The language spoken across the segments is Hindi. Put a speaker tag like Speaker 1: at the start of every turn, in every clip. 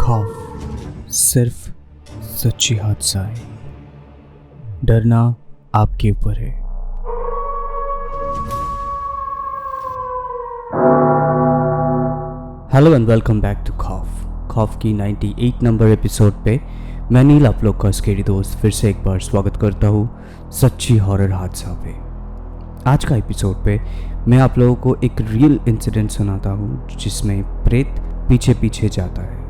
Speaker 1: खौफ सिर्फ सच्ची हादसा है, डरना आपके ऊपर है। Hello and welcome back to खौफ की 98 नंबर एपिसोड पे मैं नील आप लोग का स्केरी दोस्त फिर से एक बार स्वागत करता हूँ सच्ची हॉरर हादसा पे। आज का एपिसोड पे मैं आप लोगों को एक रियल इंसिडेंट सुनाता हूँ जिसमें प्रेत पीछे पीछे जाता है।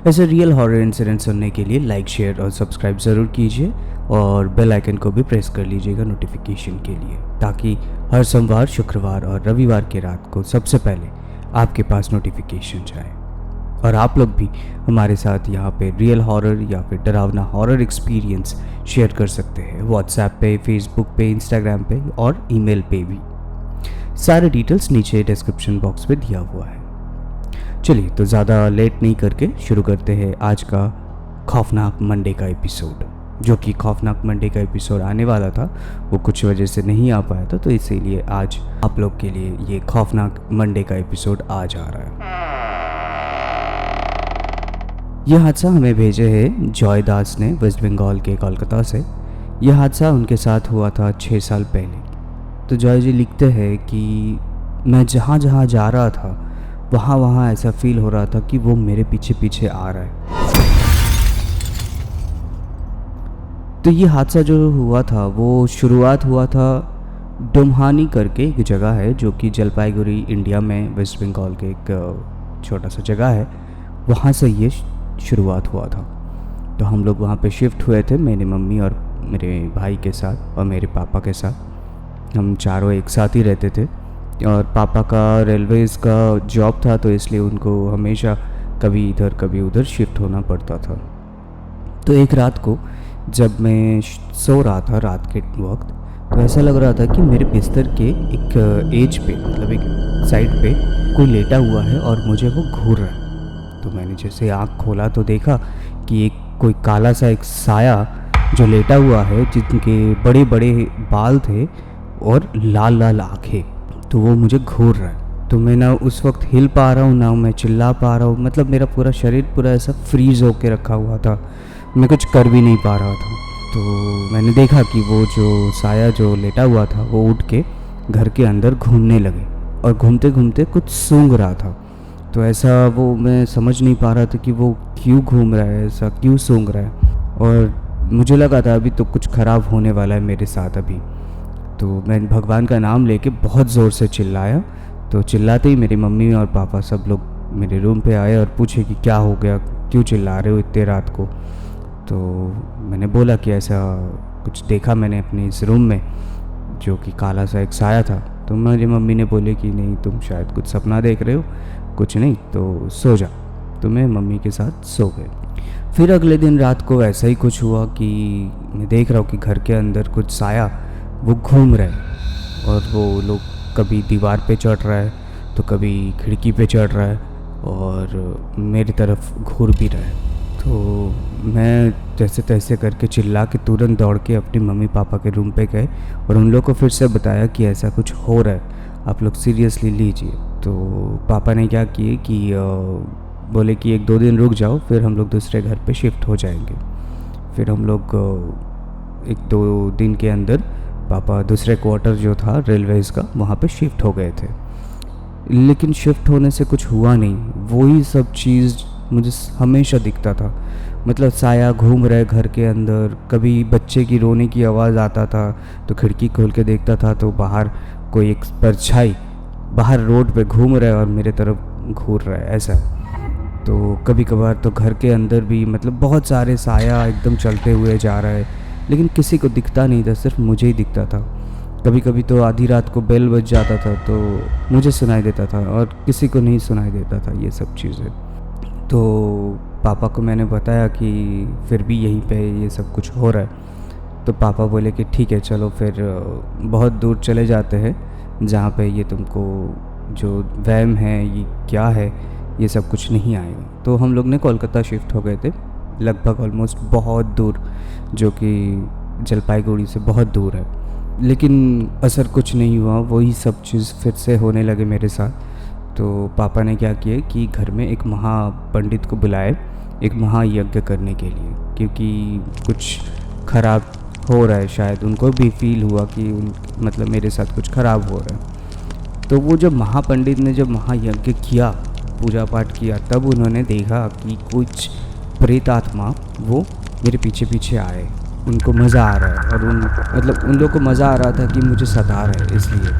Speaker 1: ऐसे रियल हॉरर इंसिडेंट सुनने के लिए लाइक शेयर और सब्सक्राइब ज़रूर कीजिए और बेल आइकन को भी प्रेस कर लीजिएगा नोटिफिकेशन के लिए, ताकि हर सोमवार, शुक्रवार और रविवार की रात को सबसे पहले आपके पास नोटिफिकेशन जाए और आप लोग भी हमारे साथ यहाँ पे रियल हॉरर या फिर डरावना हॉरर एक्सपीरियंस शेयर कर सकते हैं व्हाट्सएप पे, फेसबुक पे, इंस्टाग्राम पे और ईमेल पे भी। सारे डिटेल्स नीचे डिस्क्रिप्शन बॉक्स में दिया हुआ है। चलिए तो ज़्यादा लेट नहीं करके शुरू करते हैं आज का खौफनाक मंडे का एपिसोड। जो कि खौफनाक मंडे का एपिसोड आने वाला था, वो कुछ वजह से नहीं आ पाया था, तो इसीलिए आज आप लोग के लिए ये खौफनाक मंडे का एपिसोड आज आ रहा है। यह हादसा हमें भेजे है जॉय दास ने वेस्ट बंगाल के कोलकाता से। यह हादसा उनके साथ हुआ था 6 साल पहले। तो जॉय जी लिखते हैं कि मैं जहाँ जहाँ जा रहा था वहाँ ऐसा फील हो रहा था कि वो मेरे पीछे पीछे आ रहा है। तो ये हादसा जो हुआ था वो शुरुआत हुआ था डुमहानी करके एक जगह है जो कि जलपाईगुड़ी इंडिया में वेस्ट बंगाल के एक छोटा सा जगह है, वहाँ से ये शुरुआत हुआ था। तो हम लोग वहाँ पे शिफ्ट हुए थे, मेरी मम्मी और मेरे भाई के साथ और मेरे पापा के साथ। हम चारों एक साथ ही रहते थे और पापा का रेलवेज़ का जॉब था, तो इसलिए उनको हमेशा कभी इधर कभी उधर शिफ्ट होना पड़ता था। तो एक रात को जब मैं सो रहा था रात के वक्त, तो ऐसा लग रहा था कि मेरे बिस्तर के एक एज पे, मतलब एक साइड पे कोई लेटा हुआ है और मुझे वो घूर रहा है। तो मैंने जैसे आँख खोला तो देखा कि एक कोई काला सा एक साया जो लेटा हुआ है, जिनके बड़े बड़े बाल थे और लाल लाल आँखें, तो वो मुझे घूर रहा है। तो मैं ना उस वक्त हिल पा रहा हूँ ना मैं चिल्ला पा रहा हूँ, मतलब मेरा पूरा शरीर पूरा ऐसा फ्रीज होके रखा हुआ था, मैं कुछ कर भी नहीं पा रहा था। तो मैंने देखा कि वो जो साया जो लेटा हुआ था वो उठ के घर के अंदर घूमने लगे और घूमते घूमते कुछ सूंघ रहा था। तो ऐसा वो मैं समझ नहीं पा रहा था कि वो क्यों घूम रहा है, ऐसा क्यों सूंघ रहा है, और मुझे लगा था अभी तो कुछ ख़राब होने वाला है मेरे साथ अभी। तो मैं भगवान का नाम लेके बहुत ज़ोर से चिल्लाया। तो चिल्लाते ही मेरी मम्मी और पापा सब लोग मेरे रूम पे आए और पूछे कि क्या हो गया, क्यों चिल्ला रहे हो इतने रात को। तो मैंने बोला कि ऐसा कुछ देखा मैंने अपने इस रूम में जो कि काला सा एक साया था। तो मेरी मम्मी ने बोले कि नहीं, तुम शायद कुछ सपना देख रहे हो, कुछ नहीं तो सो जा। तो मैं मम्मी के साथ सो गए। फिर अगले दिन रात को ऐसा ही कुछ हुआ कि मैं देख रहा हूँ कि घर के अंदर कुछ साया वो घूम रहा है और वो लोग कभी दीवार पे चढ़ रहा है तो कभी खिड़की पे चढ़ रहा है और मेरी तरफ घूर भी रहा है। तो मैं जैसे तैसे करके चिल्ला के तुरंत दौड़ के अपनी मम्मी पापा के रूम पे गए और उन लोग को फिर से बताया कि ऐसा कुछ हो रहा है, आप लोग सीरियसली लीजिए। तो पापा ने क्या किए कि बोले कि 1-2 दिन रुक जाओ, फिर हम लोग दूसरे घर पे शिफ्ट हो जाएंगे। फिर हम लोग 1-2 दिन के अंदर पापा दूसरे क्वार्टर जो था रेलवेज़ का वहाँ पे शिफ्ट हो गए थे। लेकिन शिफ्ट होने से कुछ हुआ नहीं, वही सब चीज़ मुझे हमेशा दिखता था। मतलब साया घूम रहा है घर के अंदर, कभी बच्चे की रोने की आवाज़ आता था तो खिड़की खोल के देखता था तो बाहर कोई एक परछाई बाहर रोड पे घूम रहा है और मेरे तरफ घूर रहा है ऐसा। तो कभी कभार तो घर के अंदर भी मतलब बहुत सारे साया एकदम चलते हुए जा रहा है, लेकिन किसी को दिखता नहीं था, सिर्फ मुझे ही दिखता था। कभी कभी तो आधी रात को बेल बज जाता था तो मुझे सुनाई देता था और किसी को नहीं सुनाई देता था ये सब चीज़ें। तो पापा को मैंने बताया कि फिर भी यहीं पे ये सब कुछ हो रहा है। तो पापा बोले कि ठीक है चलो फिर बहुत दूर चले जाते हैं जहाँ पे ये तुमको जो वहम है ये क्या है ये सब कुछ नहीं आएगा। तो हम लोग ने कोलकाता शिफ्ट हो गए थे, लगभग ऑलमोस्ट बहुत दूर, जो कि जलपाईगुड़ी से बहुत दूर है। लेकिन असर कुछ नहीं हुआ, वही सब चीज़ फिर से होने लगे मेरे साथ। तो पापा ने क्या किया कि घर में एक महापंडित को बुलाए एक महायज्ञ करने के लिए, क्योंकि कुछ ख़राब हो रहा है। शायद उनको भी फील हुआ कि मतलब मेरे साथ कुछ ख़राब हो रहा है। तो वो जब महापंडित ने जब महायज्ञ किया, पूजा पाठ किया, तब उन्होंने देखा कि कुछ प्रेत आत्मा वो मेरे पीछे पीछे आए। उनको मज़ा आ रहा है, और उन लोग को मज़ा आ रहा था कि मुझे सता रहा है इसलिए,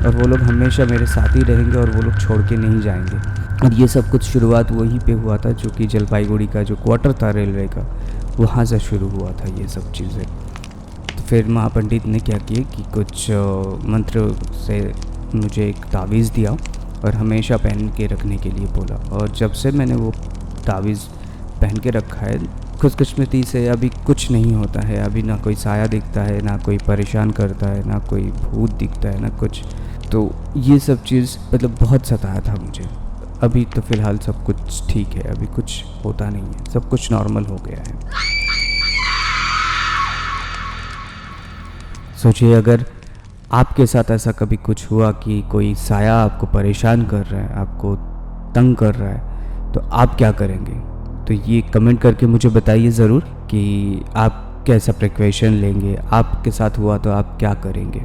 Speaker 1: और वो लोग हमेशा मेरे साथ ही रहेंगे और वो लोग छोड़ के नहीं जाएंगे। और ये सब कुछ शुरुआत वहीं पे हुआ था जो कि जलपाईगुड़ी का जो क्वार्टर था रेलवे का, वहाँ से शुरू हुआ था ये सब चीज़ें। तो फिर महापंडित ने क्या किया कि कुछ मंत्र से मुझे एक तावीज़ दिया और हमेशा पहन के रखने के लिए बोला। और जब से मैंने वो तावीज़ पहन के रखा है, खुशकिस्मती से अभी कुछ नहीं होता है। अभी ना कोई साया दिखता है, ना कोई परेशान करता है, ना कोई भूत दिखता है, ना कुछ। तो ये सब चीज़ मतलब बहुत सताया था मुझे। अभी तो फ़िलहाल सब कुछ ठीक है, अभी कुछ होता नहीं है, सब कुछ नॉर्मल हो गया है। सोचिए अगर आपके साथ ऐसा कभी कुछ हुआ कि कोई साया आपको परेशान कर रहा है, आपको तंग कर रहा है, तो आप क्या करेंगे? तो ये कमेंट करके मुझे बताइए ज़रूर कि आप कैसा प्रिकॉशन लेंगे, आपके साथ हुआ तो आप क्या करेंगे।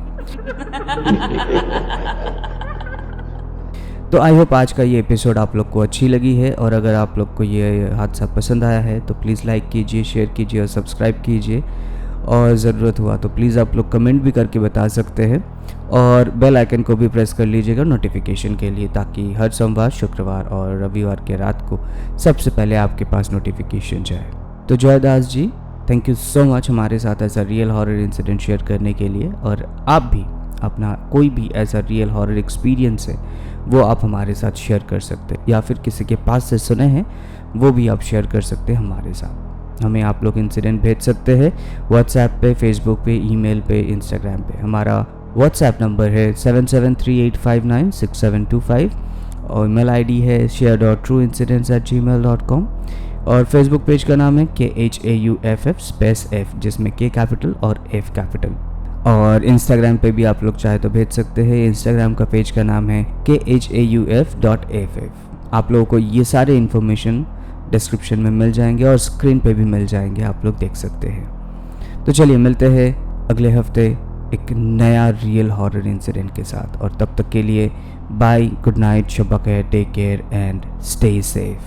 Speaker 1: तो आई होप आज का ये एपिसोड आप लोग को अच्छी लगी है, और अगर आप लोग को ये हादसा पसंद आया है तो प्लीज़ लाइक कीजिए, शेयर कीजिए और सब्सक्राइब कीजिए। और ज़रूरत हुआ तो प्लीज़ आप लोग कमेंट भी करके बता सकते हैं, और बेल आइकन को भी प्रेस कर लीजिएगा नोटिफिकेशन के लिए, ताकि हर सोमवार, शुक्रवार और रविवार के रात को सबसे पहले आपके पास नोटिफिकेशन जाए। तो जय Das ji, thank you so much हमारे साथ ऐसा रियल हॉरर इंसिडेंट शेयर करने के लिए। और आप भी अपना कोई भी ऐसा रियल हॉरर एक्सपीरियंस है वो आप हमारे साथ शेयर कर सकते हैं, या फिर किसी के पास से सुने हैं वो भी आप शेयर कर सकते हैं हमारे साथ। हमें आप लोग इंसिडेंट भेज सकते हैं व्हाट्सएप पे, फेसबुक पे, ईमेल पे, इंस्टाग्राम पे। हमारा व्हाट्सएप नंबर है 7738596725 और ईमेल आईडी है share.trueincidents@gmail.com और फेसबुक पेज का नाम है KHAUFF जिसमें K कैपिटल और F कैपिटल। और इंस्टाग्राम पे भी आप लोग चाहे तो भेज सकते हैं। इंस्टाग्राम का पेज का नाम है KHAUF.FF। आप लोगों को ये सारे इन्फॉर्मेशन डिस्क्रिप्शन में मिल जाएंगे और स्क्रीन पे भी मिल जाएंगे, आप लोग देख सकते हैं। तो चलिए मिलते हैं अगले हफ्ते एक नया रियल हॉरर इंसिडेंट के साथ, और तब तक के लिए बाय, गुड नाइट, शब्बा खैर, take care and stay safe.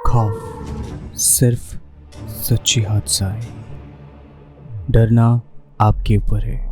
Speaker 1: खौफ सिर्फ सच्ची हादसा है, डरना आपके ऊपर है।